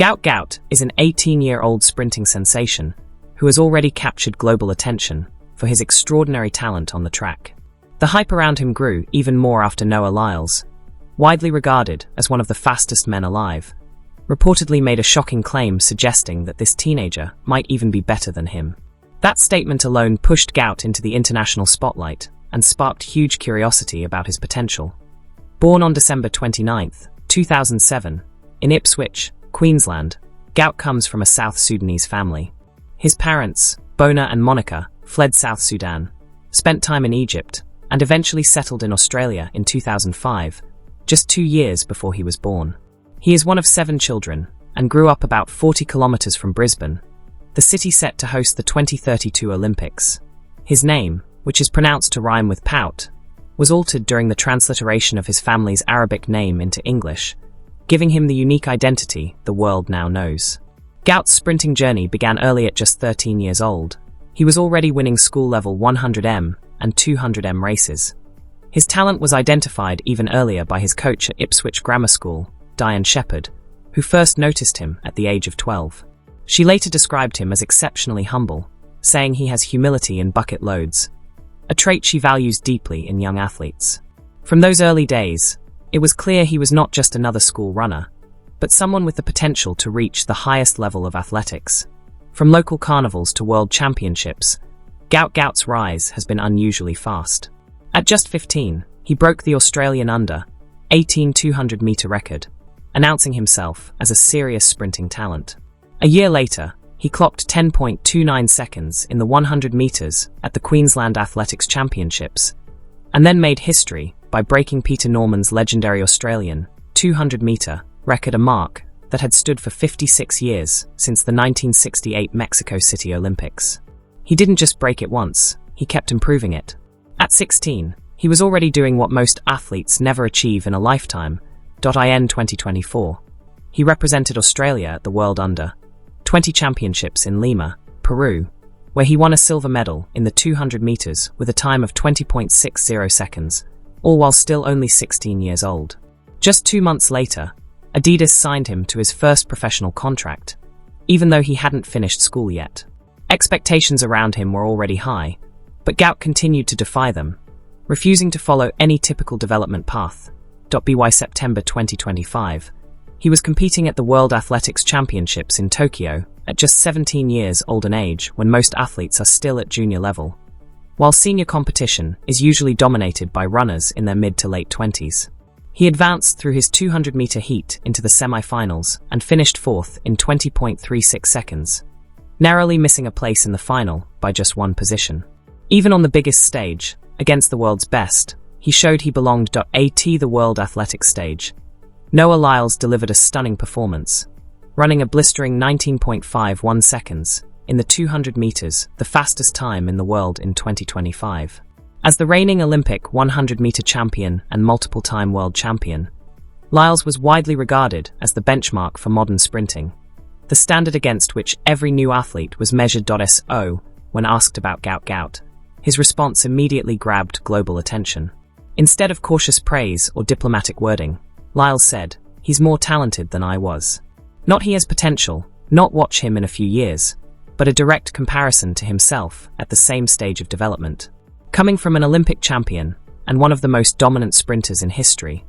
Gout Gout is an 18-year-old sprinting sensation who has already captured global attention for his extraordinary talent on the track. The hype around him grew even more after Noah Lyles, widely regarded as one of the fastest men alive, reportedly made a shocking claim suggesting that this teenager might even be better than him. That statement alone pushed Gout into the international spotlight and sparked huge curiosity about his potential. Born on December 29, 2007, in Ipswich, Queensland, Gout comes from a South Sudanese family. His parents, Bona and Monica, fled South Sudan, spent time in Egypt, and eventually settled in Australia in 2005, just 2 years before he was born. He is one of 7 children and grew up about 40 kilometers from Brisbane, the city set to host the 2032 Olympics. His name, which is pronounced to rhyme with pout, was altered during the transliteration of his family's Arabic name into English, giving him the unique identity the world now knows. Gout's sprinting journey began early at just 13 years old. He was already winning school-level 100m and 200m races. His talent was identified even earlier by his coach at Ipswich Grammar School, Diane Shepherd, who first noticed him at the age of 12. She later described him as exceptionally humble, saying he has humility in bucket loads, a trait she values deeply in young athletes. From those early days, it was clear he was not just another school runner, but someone with the potential to reach the highest level of athletics. From local carnivals to world championships, Gout Gout's rise has been unusually fast. At just 15, he broke the Australian under-18 200-meter record, announcing himself as a serious sprinting talent. A year later, he clocked 10.29 seconds in the 100 meters at the Queensland Athletics Championships, and then made history by breaking Peter Norman's legendary Australian 200-meter record, a mark that had stood for 56 years since the 1968 Mexico City Olympics. He didn't just break it once, he kept improving it. At 16, he was already doing what most athletes never achieve in a lifetime. In 2024, he represented Australia at the World Under-20 Championships in Lima, Peru, where he won a silver medal in the 200 meters with a time of 20.60 seconds, all while still only 16 years old. Just 2 months later, Adidas signed him to his first professional contract, even though he hadn't finished school yet. Expectations around him were already high, but Gout continued to defy them, refusing to follow any typical development path. By September 2025, he was competing at the World Athletics Championships in Tokyo at just 17 years old an age when most athletes are still at junior level, while senior competition is usually dominated by runners in their mid to late 20s. He advanced through his 200-meter heat into the semi-finals and finished 4th in 20.36 seconds, narrowly missing a place in the final by just 1 position. Even on the biggest stage, against the world's best, he showed he belonged. At the World Athletics stage, Noah Lyles delivered a stunning performance, running a blistering 19.51 seconds in the 200 meters, the fastest time in the world in 2025. As the reigning Olympic 100-meter champion and multiple-time world champion, Lyles was widely regarded as the benchmark for modern sprinting, the standard against which every new athlete was measured. When asked about Gout Gout, his response immediately grabbed global attention. Instead of cautious praise or diplomatic wording, Lyles said, "He's more talented than I was. Not he has potential, not watch him in a few years, but a direct comparison to himself at the same stage of development." Coming from an Olympic champion and one of the most dominant sprinters in history,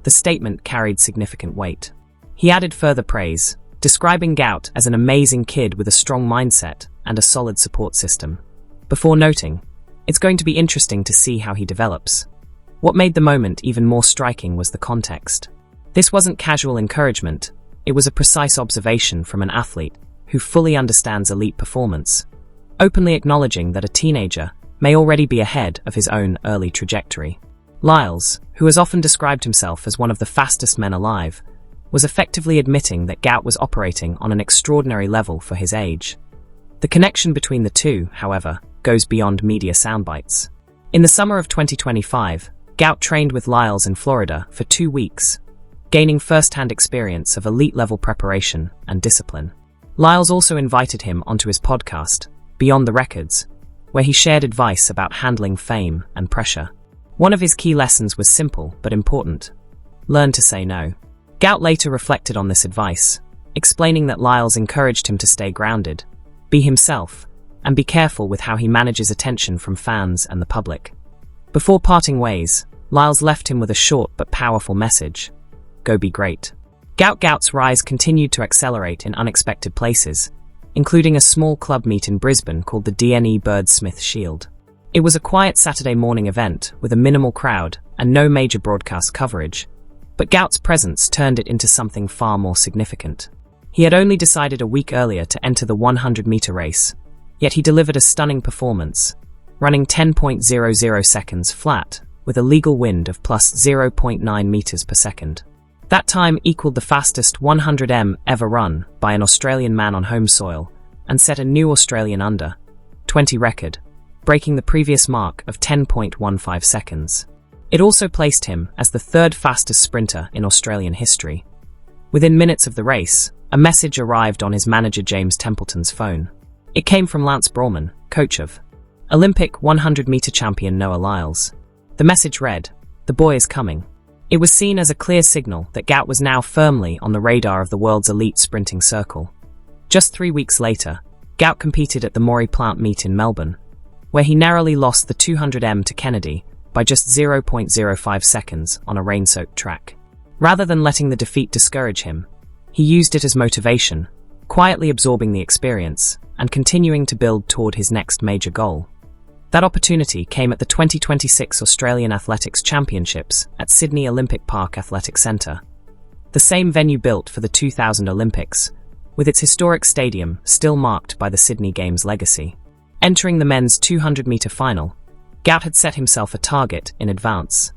the statement carried significant weight. He added further praise, describing Gout as an amazing kid with a strong mindset and a solid support system, before noting, "It's going to be interesting to see how he develops." What made the moment even more striking was the context. This wasn't casual encouragement, it was a precise observation from an athlete who fully understands elite performance, openly acknowledging that a teenager may already be ahead of his own early trajectory. Lyles, who has often described himself as one of the fastest men alive, was effectively admitting that Gout was operating on an extraordinary level for his age. The connection between the two, however, goes beyond media soundbites. In the summer of 2025, Gout trained with Lyles in Florida for 2 weeks, gaining first-hand experience of elite-level preparation and discipline. Lyles also invited him onto his podcast, Beyond the Records, where he shared advice about handling fame and pressure. One of his key lessons was simple but important: learn to say no. Gout later reflected on this advice, explaining that Lyles encouraged him to stay grounded, be himself, and be careful with how he manages attention from fans and the public. Before parting ways, Lyles left him with a short but powerful message: go be great. Gout Gout's rise continued to accelerate in unexpected places, including a small club meet in Brisbane called the DNE Bird Smith Shield. It was a quiet Saturday morning event with a minimal crowd and no major broadcast coverage, but Gout's presence turned it into something far more significant. He had only decided a week earlier to enter the 100-meter race, yet he delivered a stunning performance, running 10.00 seconds flat with a legal wind of plus 0.9 meters per second. That time equaled the fastest 100m ever run by an Australian man on home soil and set a new Australian under-20 record, breaking the previous mark of 10.15 seconds. It also placed him as the third fastest sprinter in Australian history. Within minutes of the race, a message arrived on his manager James Templeton's phone. It came from Lance Brawlman, coach of Olympic 100-meter champion Noah Lyles. The message read, "The boy is coming." It was seen as a clear signal that Gout was now firmly on the radar of the world's elite sprinting circle. Just 3 weeks later, Gout competed at the Maury Plant meet in Melbourne, where he narrowly lost the 200m to Kennedy by just 0.05 seconds on a rain-soaked track. Rather than letting the defeat discourage him, he used it as motivation, quietly absorbing the experience and continuing to build toward his next major goal. That opportunity came at the 2026 Australian Athletics Championships at Sydney Olympic Park Athletic Centre, the same venue built for the 2000 Olympics, with its historic stadium still marked by the Sydney Games legacy. Entering the men's 200-meter final, Gout had set himself a target in advance: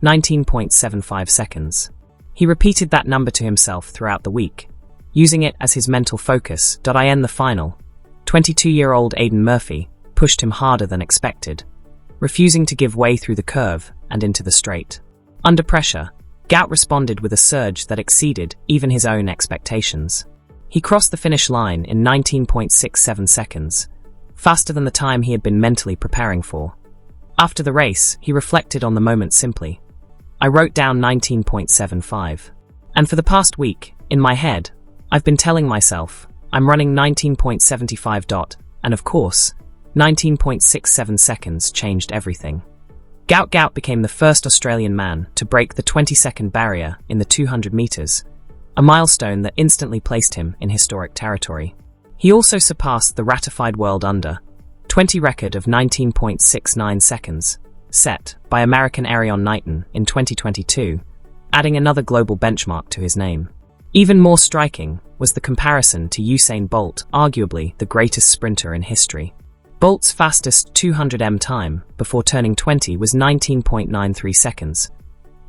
19.75 seconds. He repeated that number to himself throughout the week, using it as his mental focus. In the final, 22-year-old Aidan Murphy pushed him harder than expected, refusing to give way through the curve and into the straight. Under pressure, Gout responded with a surge that exceeded even his own expectations. He crossed the finish line in 19.67 seconds, faster than the time he had been mentally preparing for. After the race, he reflected on the moment simply: I wrote down 19.75. And for the past week, in my head, I've been telling myself, I'm running 19.75. And of course, 19.67 seconds changed everything. Gout Gout became the first Australian man to break the 20-second barrier in the 200 meters, a milestone that instantly placed him in historic territory. He also surpassed the ratified world under-20 record of 19.69 seconds, set by American Arion Knighton in 2022, adding another global benchmark to his name. Even more striking was the comparison to Usain Bolt, arguably the greatest sprinter in history. Bolt's fastest 200m time before turning 20 was 19.93 seconds,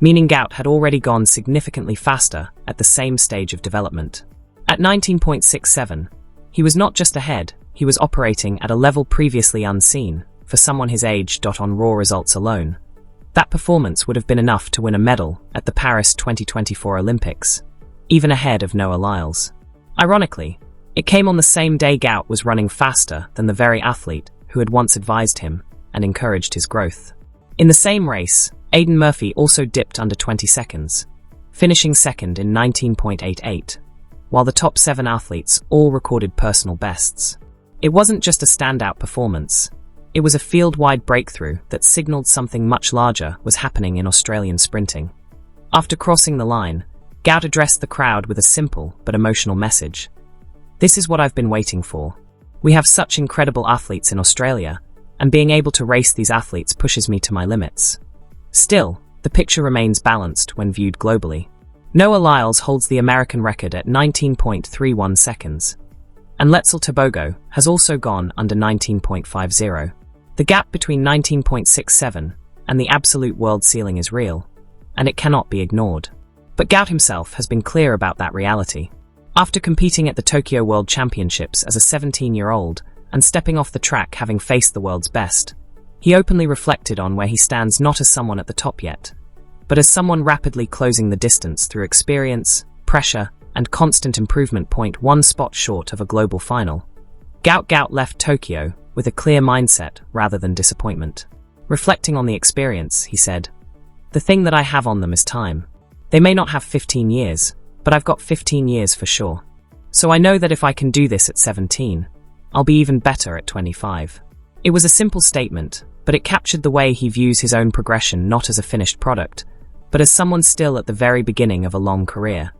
meaning Gout had already gone significantly faster at the same stage of development. At 19.67, he was not just ahead, he was operating at a level previously unseen for someone his age. On raw results alone, that performance would have been enough to win a medal at the Paris 2024 Olympics, even ahead of Noah Lyles. Ironically, it came on the same day Gout was running faster than the very athlete who had once advised him and encouraged his growth. In the same race, Aidan Murphy also dipped under 20 seconds, finishing second in 19.88, while the top 7 athletes all recorded personal bests. It wasn't just a standout performance, it was a field-wide breakthrough that signaled something much larger was happening in Australian sprinting. After crossing the line, Gout addressed the crowd with a simple but emotional message. This is what I've been waiting for. We have such incredible athletes in Australia, and being able to race these athletes pushes me to my limits. Still, the picture remains balanced when viewed globally. Noah Lyles holds the American record at 19.31 seconds, and Letzel Tebogo has also gone under 19.50. The gap between 19.67 and the absolute world ceiling is real, and it cannot be ignored. But Gout himself has been clear about that reality. After competing at the Tokyo World Championships as a 17-year-old and stepping off the track having faced the world's best, he openly reflected on where he stands not as someone at the top yet, but as someone rapidly closing the distance through experience, pressure, and constant improvement. One spot short of a global final. Gout Gout left Tokyo with a clear mindset rather than disappointment. Reflecting on the experience, he said, "The thing that I have on them is time. They may not have 15 years, but I've got 15 years for sure. So I know that if I can do this at 17, I'll be even better at 25. It was a simple statement, but it captured the way he views his own progression not as a finished product, but as someone still at the very beginning of a long career.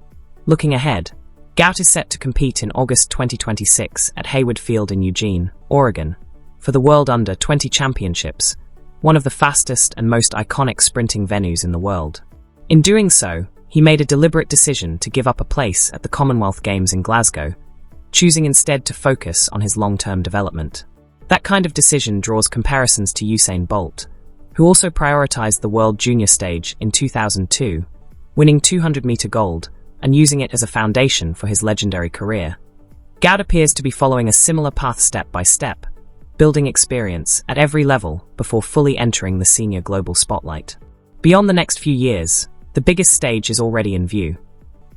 Looking ahead, Gout is set to compete in August 2026 at Hayward Field in Eugene, Oregon, for the World Under-20 Championships, one of the fastest and most iconic sprinting venues in the world. In doing so, he made a deliberate decision to give up a place at the Commonwealth Games in Glasgow, choosing instead to focus on his long-term development. That kind of decision draws comparisons to Usain Bolt, who also prioritized the World Junior stage in 2002, winning 200-meter gold and using it as a foundation for his legendary career. Gout appears to be following a similar path step by step, building experience at every level before fully entering the senior global spotlight. Beyond the next few years, the biggest stage is already in view.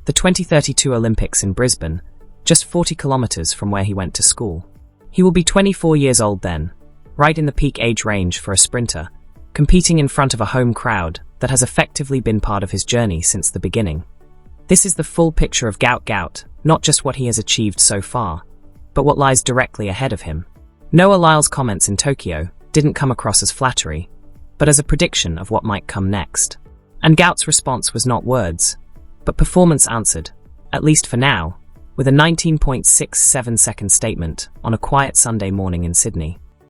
The 2032 Olympics in Brisbane, just 40 kilometers from where he went to school. He will be 24 years old then, right in the peak age range for a sprinter, competing in front of a home crowd that has effectively been part of his journey since the beginning. This is the full picture of Gout Gout, not just what he has achieved so far, but what lies directly ahead of him. Noah Lyles' comments in Tokyo didn't come across as flattery, but as a prediction of what might come next. And Gout's response was not words, but performance answered, at least for now, with a 19.67-second statement on a quiet Sunday morning in Sydney.